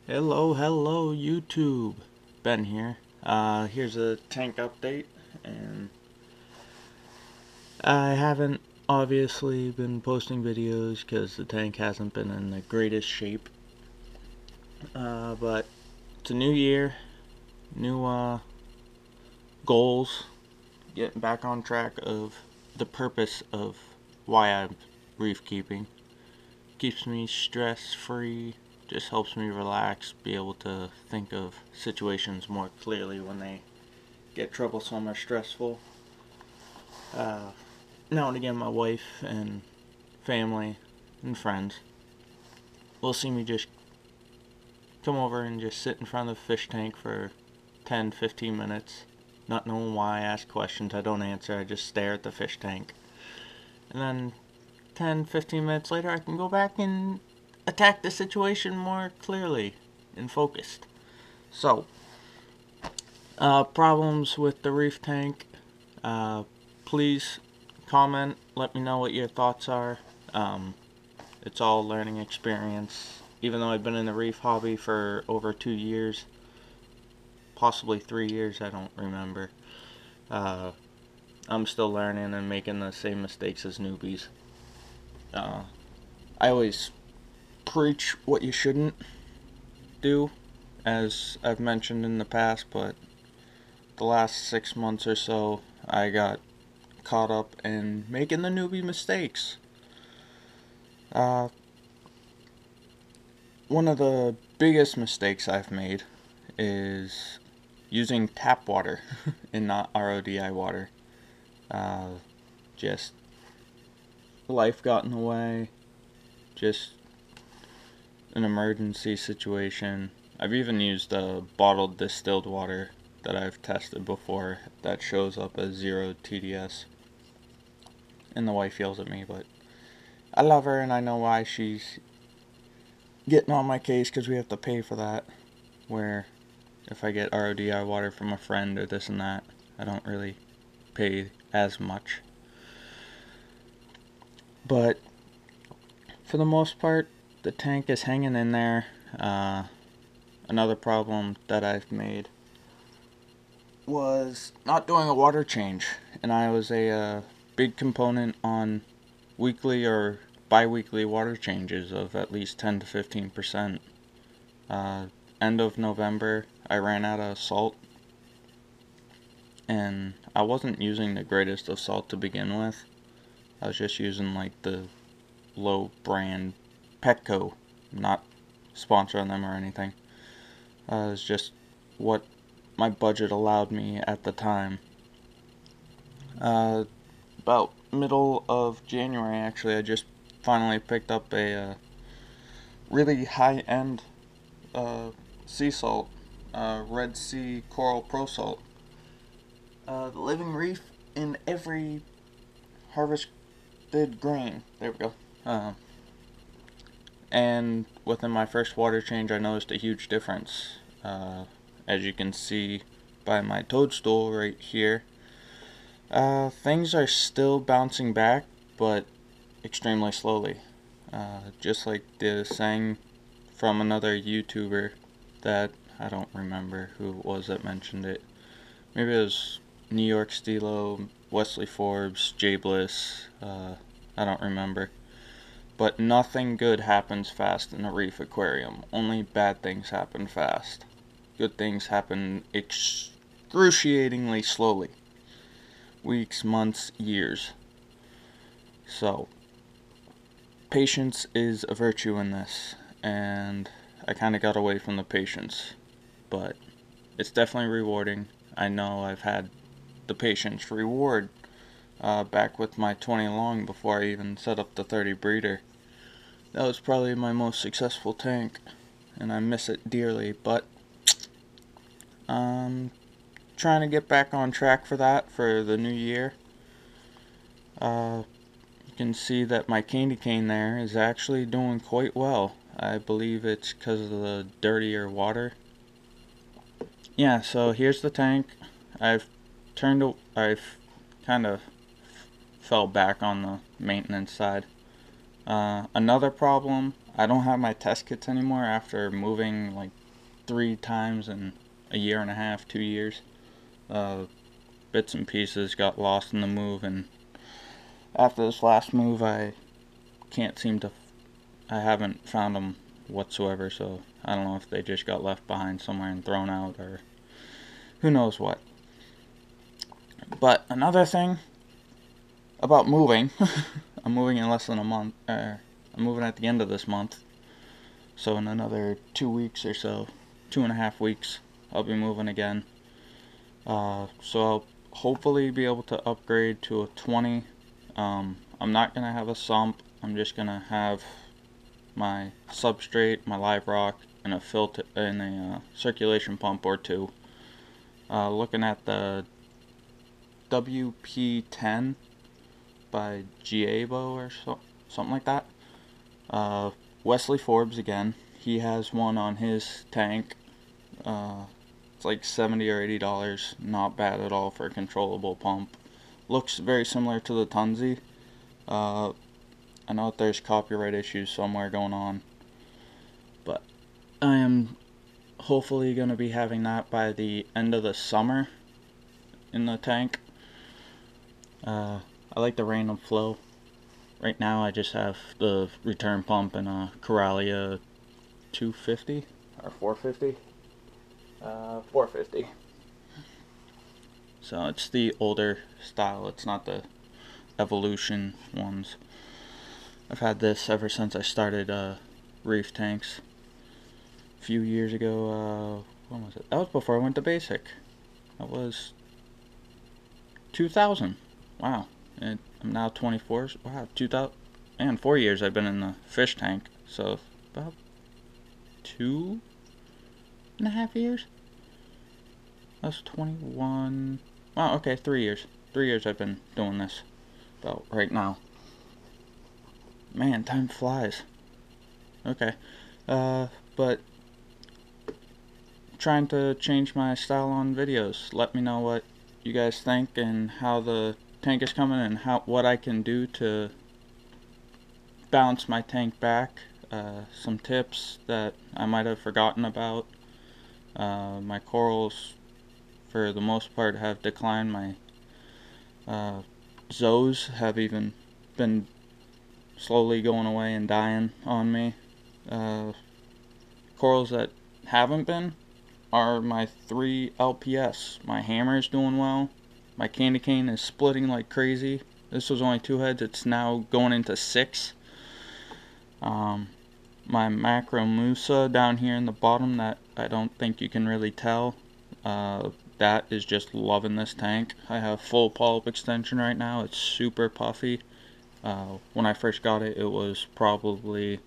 Hello YouTube. Ben here. Here's a tank update, and I haven't obviously been posting videos because the tank hasn't been in the greatest shape. But it's a new year, new goals, getting back on track of the purpose of why I'm reef keeping. Keeps me stress free, just helps me relax, be able to think of situations more clearly when they get troublesome or stressful. Uh, Now and again, my wife and family and friends will see me just come over and just sit in front of the fish tank for 10-15 minutes, not knowing why. I ask questions, I don't answer, I just stare at the fish tank. And then 10-15 minutes later, I can go back and attack the situation more clearly and focused. So, problems with the reef tank, please comment, let me know what your thoughts are. It's all learning experience. Even though I've been in the reef hobby for over 2 years, possibly 3 years, I don't remember. I'm still learning and making the same mistakes as newbies. I always preach what you shouldn't do, as I've mentioned in the past, but the last 6 months or so, I got caught up in making the newbie mistakes. One of the biggest mistakes I've made is using tap water and not RODI water. Just life got in the way, just an emergency situation. I've even used bottled distilled water that I've tested before that shows up as 0 TDS. And the wife yells at me, but I love her and I know why she's getting on my case, because we have to pay for that. Where if I get RODI water from a friend or this and that, I don't really pay as much. But for the most part, the tank is hanging in there. Another problem that I've made was not doing a water change, and I was a big component on weekly or bi-weekly water changes of at least 10 to 15%. End of November, I ran out of salt, and I wasn't using the greatest of salt to begin with. I was just using like the low brand Petco, not sponsoring them or anything. It was just what my budget allowed me at the time. About middle of January, actually, I just finally picked up a really high-end sea salt, Red Sea Coral Pro Salt. The living reef in every harvested grain. There we go. And within my first water change, I noticed a huge difference. As you can see by my toadstool right here, things are still bouncing back, but extremely slowly. Just like the saying from another YouTuber that I don't remember who it was that mentioned it. Maybe it was New York Stilo, Wesley Forbes, Jay Bliss, I don't remember. But nothing good happens fast in a reef aquarium. Only bad things happen fast. Good things happen excruciatingly slowly. Weeks, months, years. So, patience is a virtue in this, and I kind of got away from the patience. But it's definitely rewarding. I know I've had the patience reward back with my 20 long before I even set up the 30 breeder. That was probably my most successful tank, and I miss it dearly, but I'm trying to get back on track for that for the new year. You can see that my candy cane there is actually doing quite well. I believe it's because of the dirtier water. Yeah, so here's the tank. I've kind of fell back on the maintenance side. Another problem I don't have my test kits anymore after moving like 3 times in a year and a half, 2 years. Bits and pieces got lost in the move, and after this last move I can't seem to, I haven't found them whatsoever, so I don't know if they just got left behind somewhere and thrown out, or who knows what. But another thing about moving, I'm moving in less than a month, I'm moving at the end of this month, so in another 2 weeks or so, 2.5 weeks, I'll be moving again. So I'll hopefully be able to upgrade to a 20. I'm not going to have a sump, I'm just going to have my substrate, my live rock, and a filter and a circulation pump or two. Looking at the WP10 by Giabo or something like that. Wesley Forbes again. He has one on his tank. It's like $70 or $80. Not bad at all for a controllable pump. Looks very similar to the Tunzi. I know that there's copyright issues somewhere going on, but I am hopefully going to be having that by the end of the summer in the tank. I like the rain and flow. Right now I just have the return pump and a Coralia 250 or 450. 450. So it's the older style, it's not the Evolution ones. I've had this ever since I started Reef tanks a few years ago. When was it? That was before I went to basic. That was 2000. Wow. And I'm now 24. Wow, 2000. And 4 years I've been in the fish tank. So about 2.5 years. That's 21. Wow, okay, 3 years. 3 years I've been doing this. About right now. Man, time flies. Okay. But trying to change my style on videos. Let me know what you guys think and how the tank is coming and what I can do to bounce my tank back. Some tips that I might have forgotten about. My corals, for the most part, have declined. My zoes have even been slowly going away and dying on me. Corals that haven't been are my 3 LPS. My hammer is doing well. My candy cane is splitting like crazy. This was only 2 heads, it's now going into 6. My macro musa down here in the bottom that I don't think you can really tell, that is just loving this tank. I have full polyp extension right now. It's super puffy. When I first got it, it was probably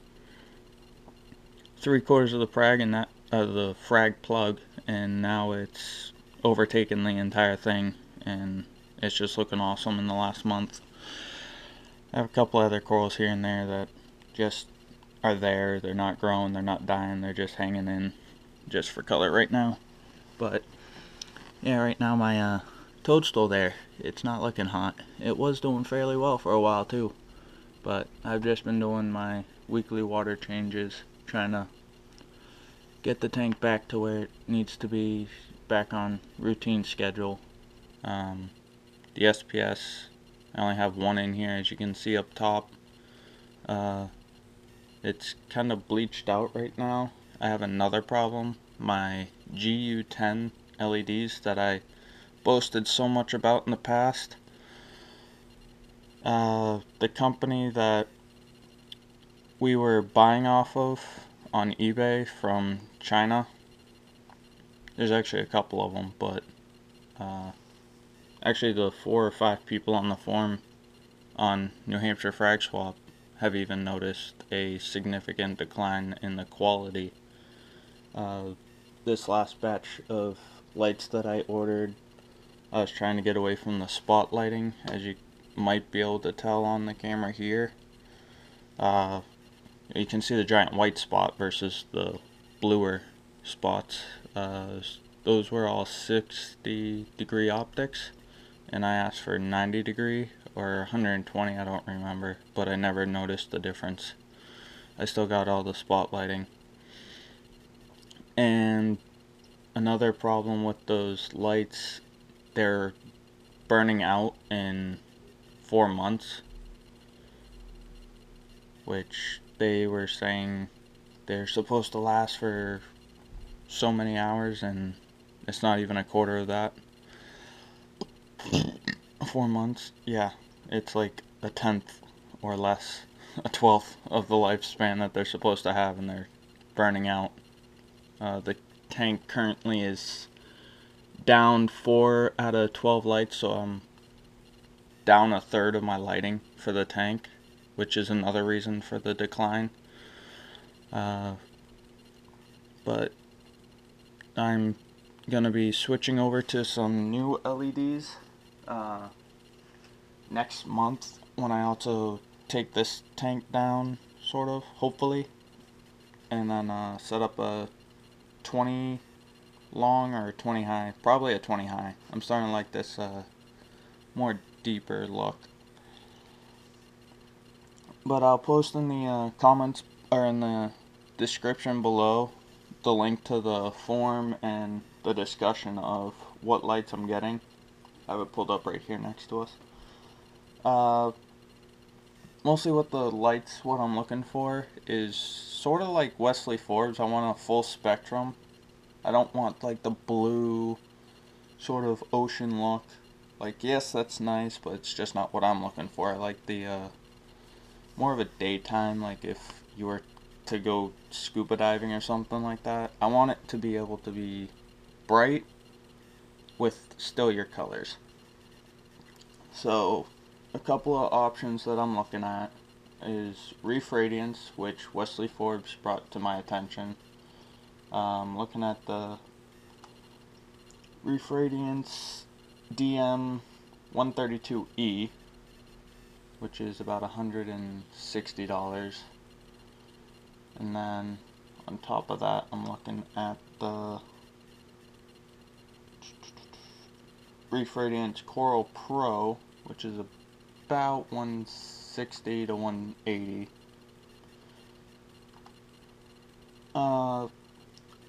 3/4 of the frag and the frag plug, and now it's overtaken the entire thing, and it's just looking awesome in the last month. I have a couple other corals here and there that just are there. They're not growing, they're not dying, they're just hanging in just for color right now. But yeah, right now my toadstool there, it's not looking hot. It was doing fairly well for a while too, but I've just been doing my weekly water changes, trying to get the tank back to where it needs to be, back on routine schedule. The SPS, I only have one in here, as you can see up top. It's kind of bleached out right now. I have another problem. My GU10 LEDs that I boasted so much about in the past, the company that we were buying off of on eBay from China, there's actually a couple of them, but actually the 4 or 5 people on the forum on New Hampshire Frag Swap have even noticed a significant decline in the quality. This last batch of lights that I ordered, I was trying to get away from the spotlighting, as you might be able to tell on the camera here. You can see the giant white spot versus the bluer spots. Those were all 60-degree optics, and I asked for 90 degree or 120, I don't remember, but I never noticed the difference. I still got all the spotlighting. And another problem with those lights, they're burning out in 4 months, which they were saying they're supposed to last for so many hours, and it's not even a quarter of that. 4 months, yeah, it's like a tenth or less, a twelfth of the lifespan that they're supposed to have, and they're burning out. The tank currently is down 4 out of 12 lights, so I'm down a third of my lighting for the tank, which is another reason for the decline. But I'm gonna be switching over to some new LEDs next month, when I also take this tank down, sort of, hopefully, and then set up a 20 long or a 20 high, probably a 20 high. I'm starting to like this more deeper look. But I'll post in the comments, or in the description below, the link to the form and the discussion of what lights I'm getting. I have it pulled up right here next to us. Mostly with the lights, what I'm looking for is sort of like Wesley Forbes. I want a full spectrum. I don't want like the blue sort of ocean look. Like, yes, that's nice, but it's just not what I'm looking for. I like the more of a daytime, like if you were to go scuba diving or something like that. I want it to be able to be bright with still your colors. So a couple of options that I'm looking at is Reef Radiance, which Wesley Forbes brought to my attention. Looking at the Reef Radiance DM 132E, which is about $160. And then on top of that, I'm looking at the Reef Radiance Coral Pro, which is about 160 to 180.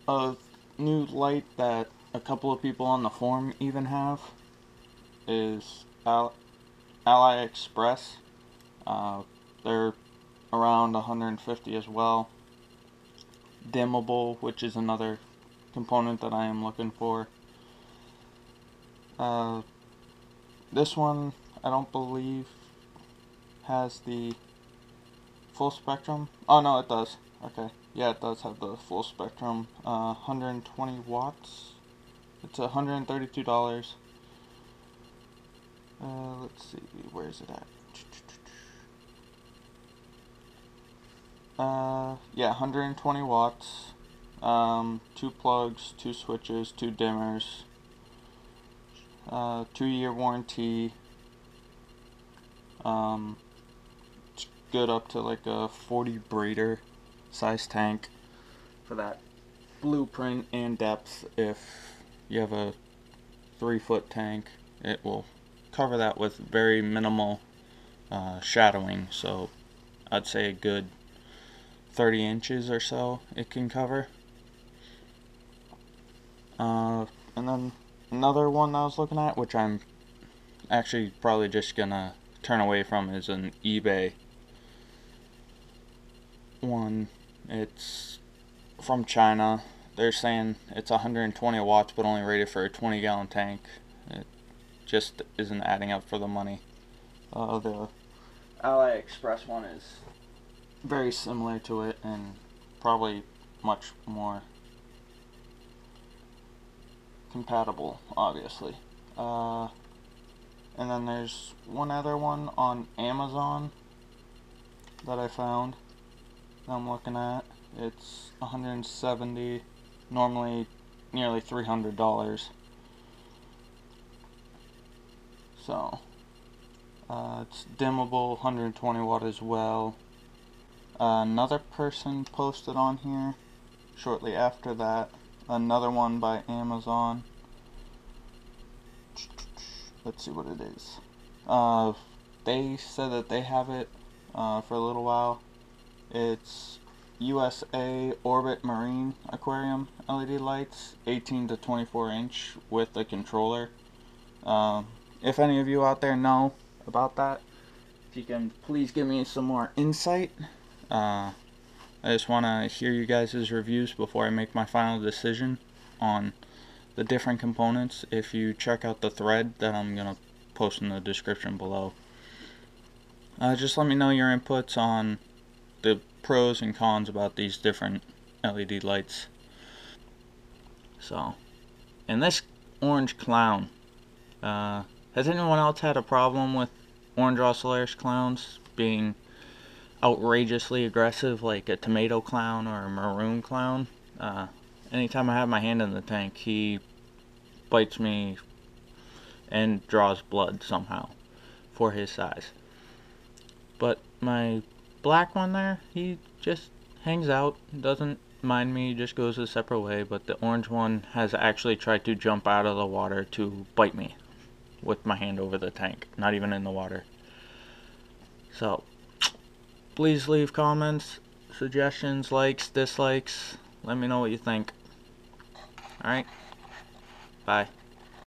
A new light that a couple of people on the forum even have is aliexpress. They're around 150 as well. Dimmable, which is another component that I am looking for. This one I don't believe has the full spectrum. Oh no, it does. Okay, yeah, it does have the full spectrum. 120 watts. It's $132. Let's see, where is it at? Yeah, 120 watts. 2 plugs, 2 switches, 2 dimmers. 2-year warranty. It's good up to like a 40 breeder size tank for that blueprint and depth. If you have a 3-foot tank, it will cover that with very minimal shadowing. So I'd say a good 30 inches or so it can cover. And then another one that I was looking at, which I'm actually probably just gonna turn away from, is an eBay one. It's from China. They're saying it's 120 watts but only rated for a 20-gallon tank. It just isn't adding up for the money. The AliExpress one is very similar to it and probably much more compatible, obviously. And then there's one other one on Amazon that I found that I'm looking at. It's $170, normally nearly $300. So it's dimmable, 120 watt as well. Another person posted on here shortly after that, another one by Amazon. Let's see what it is. They said that they have it for a little while. It's USA Orbit Marine Aquarium LED lights, 18 to 24 inch with a controller. If any of you out there know about that, if you can please give me some more insight. I just want to hear you guys' reviews before I make my final decision on the different components. If you check out the thread that I'm going to post in the description below. Just let me know your inputs on the pros and cons about these different LED lights. So, and this orange clown, has anyone else had a problem with orange Ocellaris clowns being outrageously aggressive like a tomato clown or a maroon clown? Anytime I have my hand in the tank, he bites me and draws blood somehow for his size. But my black one there, he just hangs out, doesn't mind me, just goes a separate way. But the orange one has actually tried to jump out of the water to bite me with my hand over the tank, not even in the water. So please leave comments, suggestions, likes, dislikes. Let me know what you think. Alright, bye.